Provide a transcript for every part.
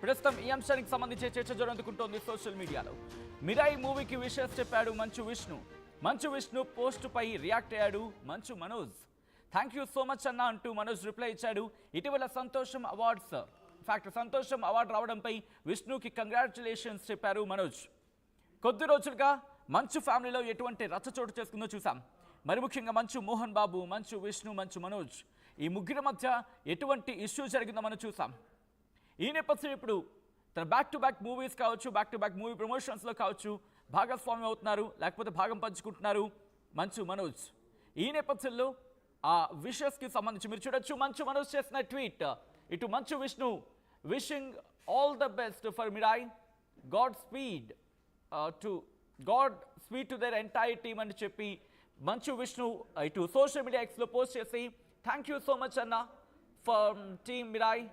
ప్రస్తుతం ఈ అంశానికి సంబంధించి చర్చ జరుగుతుంటోంది సోషల్ మీడియాలో. మిరాయి మూవీకి విషెస్ చెప్పాడు మంచు విష్ణు. మంచు విష్ణు పోస్ట్ పై రియాక్ట్ అయ్యాడు Manchu Manoj. Thank you so much అన్న అంటూ మనోజ్ రిప్లై ఇచ్చాడు. ఇటీవల సంతోషం అవార్డ్స్ సంతోషం అవార్డు రావడంపై విష్ణుకి కంగ్రాచులేషన్స్ చెప్పారు మనోజ్. కొద్ది రోజులుగా మంచు ఫ్యామిలీలో ఎటువంటి రచ్చ చోటు చేసుకుందో చూసాం. మరి ముఖ్యంగా మంచు మోహన్ బాబు, మంచు విష్ణు, మంచు మనోజ్ ఈ ముగ్గురి మధ్య ఎటువంటి ఇష్యూ జరిగిందో మనం చూసాం. ఈ నేపథ్యం ఇప్పుడు తన బ్యాక్ టు బ్యాక్ మూవీస్ కావచ్చు, బ్యాక్ టు బ్యాక్ మూవీ ప్రమోషన్స్లో కావచ్చు భాగస్వామ్యం అవుతున్నారు, లేకపోతే భాగం పంచుకుంటున్నారు మంచు మనోజ్. ఈ నేపథ్యంలో ఆ విషెస్కి సంబంధించి మీరు చూడొచ్చు. మంచు మనోజ్ చేసిన ట్వీట్, ఇటు Manchu Vishnu wishing all the best for Mirai, godspeed to their entire team అని చెప్పి మంచు విష్ణు ఇటు సోషల్ మీడియా ఎక్స్లో పోస్ట్ చేసి థ్యాంక్ యూ సో మచ్ అన్న ఫర్ టీమ్ మిరాయ్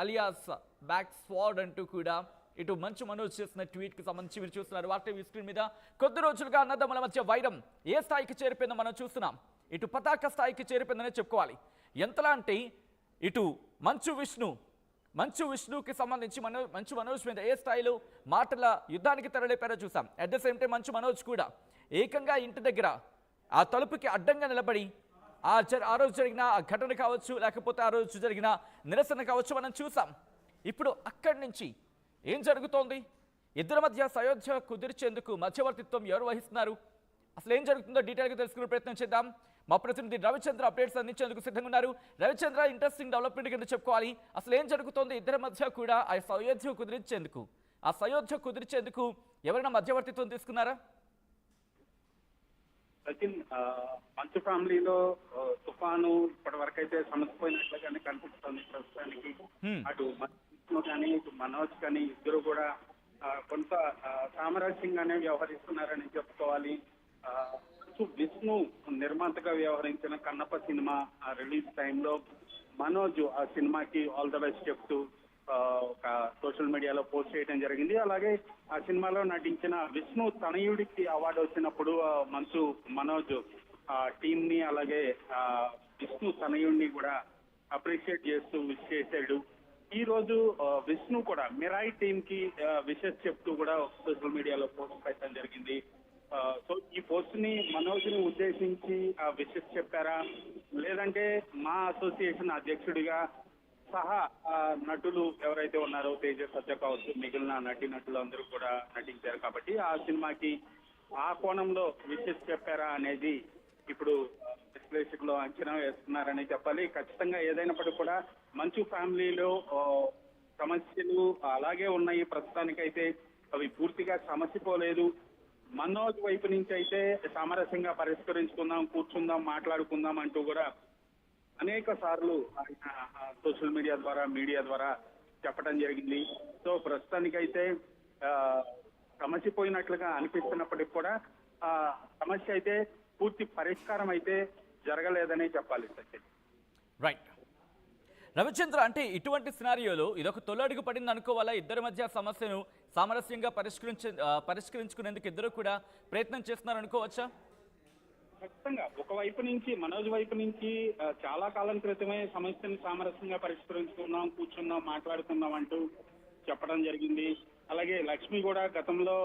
అలియాస్ బ్యాక్ స్వాడ్ అంటూ కూడా ఇటు మంచు మనోజ్ చేసిన ట్వీట్కి సంబంధించి మీరు చూస్తున్నారు వార్త స్క్రీన్ మీద. కొద్ది రోజులుగా అన్నదమ్ముల మధ్య వైరం ఏ స్థాయికి చేరిపోయిందో మనం చూస్తున్నాం. ఇటు పతాక స్థాయికి చేరిపోయిందనే చెప్పుకోవాలి. ఎంతలా అంటే ఇటు మంచు విష్ణుకి సంబంధించి మంచు మనోజ్ మీద ఏ స్థాయిలో మాటల యుద్ధానికి తెరలేపారో చూసాం. At the same time Manchu Manoj కూడా ఏకంగా ఇంటి దగ్గర ఆ తలుపుకి అడ్డంగా నిలబడి ఆ రోజు జరిగిన ఆ ఘటన కావచ్చు, లేకపోతే ఆ రోజు జరిగిన నిరసన కావచ్చు మనం చూసాం. ఇప్పుడు అక్కడి నుంచి ఏం జరుగుతోంది? ఇద్దరి మధ్య సయోధ్య కుదిర్చేందుకు మధ్యవర్తిత్వం ఎవరు వహిస్తున్నారు? అసలు ఏం జరుగుతుందో డీటెయిల్గా తెలుసుకునే ప్రయత్నం చేద్దాం. మా ప్రతినిధి రవిచంద్ర అప్డేట్స్ అందించేందుకు సిద్ధంగా ఉన్నారు. రవిచంద్ర, ఇంట్రెస్టింగ్ డెవలప్మెంట్ కింద చెప్పుకోవాలి. అసలు ఏం జరుగుతోంది ఇద్దరి మధ్య కూడా ఆ సయోధ్య కుదిర్చేందుకు ఎవరైనా మధ్యవర్తిత్వం తీసుకున్నారా? సచిన్, మంచు ఫ్యామిలీలో తుఫాను ఇప్పటి వరకు అయితే సమసిపోయినట్లుగానే కనిపిస్తుంది ప్రస్తుతానికి. అటు విష్ణు కానీ ఇటు మనోజ్ కానీ ఇద్దరు కూడా కొంత సామరస్యంగానే వ్యవహరిస్తున్నారని చెప్పుకోవాలి. విష్ణు నిర్మాతగా వ్యవహరించిన కన్నప్ప సినిమా రిలీజ్ టైంలో మనోజ్ ఆ సినిమాకి ఆల్ ద బెస్ట్ చెప్తూ ఒక సోషల్ మీడియాలో పోస్ట్ చేయడం జరిగింది. అలాగే ఆ సినిమాలో నటించిన విష్ణు తనయుడికి అవార్డు వచ్చినప్పుడు మనోజ్ టీమ్ ని అలాగే విష్ణు తనయుడిని కూడా అప్రిషియేట్ చేస్తూ విష్ చేశాడు. ఈ రోజు విష్ణు కూడా మిరాయి టీమ్ కి విషెస్ చెప్తూ కూడా సోషల్ మీడియాలో పోస్ట్ పెట్టడం జరిగింది. సో ఈ పోస్ట్ ని మనోజ్ ని ఉద్దేశించి విషెస్ చెప్పారా, లేదంటే మా అసోసియేషన్ అధ్యక్షుడిగా సహా నటులు ఎవరైతే ఉన్నారో తేజ సత్య కావచ్చు, మిగిలిన నటులు అందరూ కూడా నటించారు కాబట్టి ఆ సినిమాకి ఆ కోణంలో విషెస్ చెప్పారా అనేది ఇప్పుడు విశ్లేషకులు అంచనా వేస్తున్నారని చెప్పాలి. ఖచ్చితంగా ఏదైనప్పటికీ కూడా మంచు ఫ్యామిలీలో సమస్యలు అలాగే ఉన్నాయి. ప్రస్తుతానికైతే అవి పూర్తిగా సమసిపోలేదు. మనోజ్ వైపు నుంచి అయితే సామరస్యంగా పరిష్కరించుకుందాం, కూర్చుందాం, మాట్లాడుకుందాం అంటూ కూడా అనేక సార్లు ఆయన సోషల్ మీడియా ద్వారా చెప్పడం జరిగింది. సో ప్రస్తుతానికైతే సమసిపోయినట్లుగా అనిపిస్తున్నప్పటికీ కూడా ఆ సమస్య అయితే పూర్తి పరిష్కారం అయితే జరగలేదనే చెప్పాలి. రైట్ రవిచంద్ర, అంటే ఇటువంటి సినారియోలో ఇదొక తొలడుగు పడింది అనుకోవాలా? ఇద్దరి మధ్య సమస్యను సామరస్యంగా పరిష్కరించుకునేందుకు ఇద్దరు కూడా ప్రయత్నం చేస్తున్నారు అనుకోవచ్చా? ఖచ్చితంగా ఒకవైపు నుంచి మనోజ్ వైపు నుంచి చాలా కాలం క్రితమే సమస్యను సామరస్యంగా పరిష్కరించుకుందాం, కూర్చుందాం, మాట్లాడుకుందాం అంటూ చెప్పడం జరిగింది. అలాగే లక్ష్మి కూడా గతంలో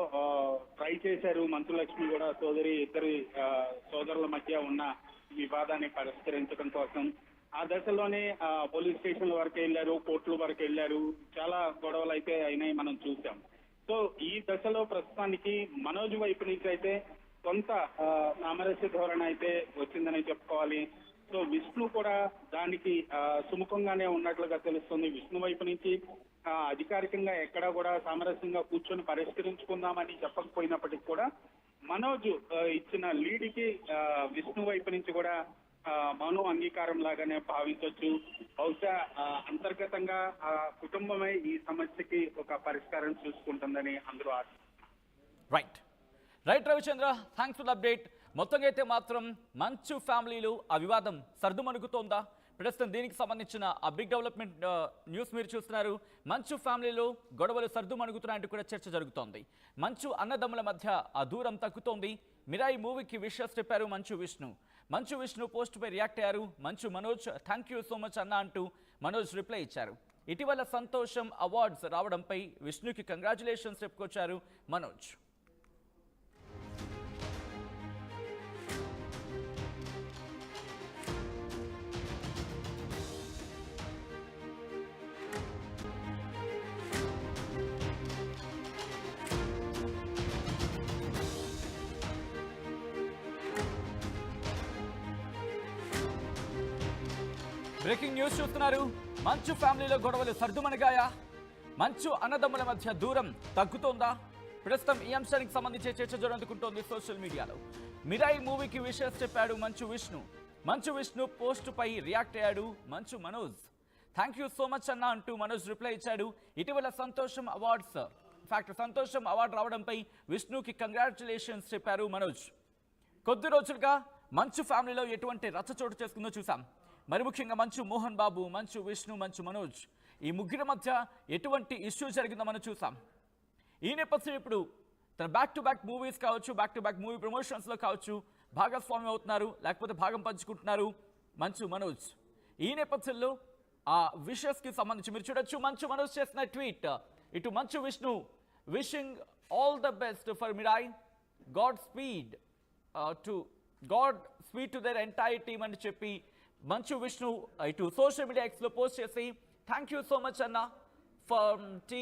ట్రై చేశారు. మంచు లక్ష్మి కూడా ఇద్దరి సోదరుల మధ్య ఉన్న వివాదాన్ని పరిష్కరించడం కోసం ఆ దశలోనే పోలీస్ స్టేషన్ల వరకు వెళ్ళారు, కోర్టుల వరకు వెళ్ళారు. చాలా గొడవలు అయితే అయినాయి మనం చూసాం. సో ఈ దశలో ప్రస్తుతానికి మనోజ్ వైపు నుంచి అయితే కొంత సామరస్య ధోరణ అయితే వచ్చిందని చెప్పుకోవాలి. సో విష్ణు కూడా దానికి సుముఖంగానే ఉన్నట్లుగా తెలుస్తుంది. విష్ణు వైపు నుంచి అధికారికంగా ఎక్కడా కూడా సామరస్యంగా కూర్చొని పరిష్కరించుకుందామని చెప్పకపోయినప్పటికీ కూడా మనోజ్ ఇచ్చిన లీడ్కి విష్ణు వైపు నుంచి కూడా మౌన అంగీకారం లాగానే భావించవచ్చు. బహుశా అంతర్గతంగా ఆ కుటుంబమే ఈ సమస్యకి ఒక పరిష్కారం చూసుకుంటుందని అందరూ right Ravichandra, thanks for the update. మొత్తంగా అయితే మాత్రం మంచు ఫ్యామిలీలో ఆ వివాదం సర్దుమణుగుతోందా? ప్రస్తుతం దీనికి సంబంధించిన ఆ బిగ్ డెవలప్మెంట్ న్యూస్ మీరు చూస్తున్నారు. మంచు ఫ్యామిలీలో గొడవలు సర్దుమణుగుతున్నాయంటూ కూడా చర్చ జరుగుతోంది. మంచు అన్నదమ్ముల మధ్య ఆ దూరం తగ్గుతోంది. మిరాయి మూవీకి విషెస్ చెప్పారు మంచు విష్ణు పోస్ట్ పై రియాక్ట్ అయ్యారు. Manchu Manoj thank you so much అన్న అంటూ మనోజ్ రిప్లై ఇచ్చారు. ఇటీవల సంతోషం అవార్డ్స్ రావడంపై విష్ణుకి కంగ్రాచులేషన్స్ చెప్పుకొచ్చారు మనోజ్. బ్రేకింగ్ న్యూస్ చూస్తున్నారు. మంచు ఫ్యామిలీలో గొడవలు సర్దుమణిగాయా? మంచు అన్నదమ్ముల మధ్య దూరం తగ్గుతోందా? ప్రస్తుతం ఈ అంశానికి సంబంధించి చర్చ జోరందుకుంటోంది సోషల్ మీడియాలో. మిరాయి మూవీకి విషెస్ చెప్పాడు మంచు విష్ణు. మంచు విష్ణు పోస్ట్ పై రియాక్ట్ అయ్యాడు Manchu Manoj. Thank you so much అన్న అంటూ మనోజ్ రిప్లై ఇచ్చాడు. ఇటీవల సంతోషం అవార్డు రావడంపై విష్ణుకి కంగ్రాచులేషన్స్ చెప్పారు మనోజ్. కొద్ది రోజులుగా మంచు ఫ్యామిలీలో ఎటువంటి రచ్చ చోటు చేసుకుందో చూసాం. మరి ముఖ్యంగా మంచు మోహన్ బాబు, మంచు విష్ణు, మంచు మనోజ్ ఈ ముగ్గురి మధ్య ఎటువంటి ఇష్యూ జరిగిందో మనం చూసాం. ఈ నేపథ్యం ఇప్పుడు తన బ్యాక్ టు బ్యాక్ మూవీస్ కావచ్చు, బ్యాక్ టు బ్యాక్ మూవీ ప్రమోషన్స్లో కావచ్చు భాగస్వామ్యం అవుతున్నారు, లేకపోతే భాగం పంచుకుంటున్నారు మంచు మనోజ్. ఈ నేపథ్యంలో ఆ విషెస్కి సంబంధించి మీరు చూడొచ్చు. మంచు మనోజ్ చేసిన ట్వీట్, ఇటు Manchu Vishnu wishing all the best for Mirai, godspeed to their entire team అని చెప్పి మంచు విష్ణు ఇటు సోషల్ మీడియా ఎక్స్లో పోస్ట్ చేసి థ్యాంక్ యూ సో మచ్ అన్న ఫర్ టీమ్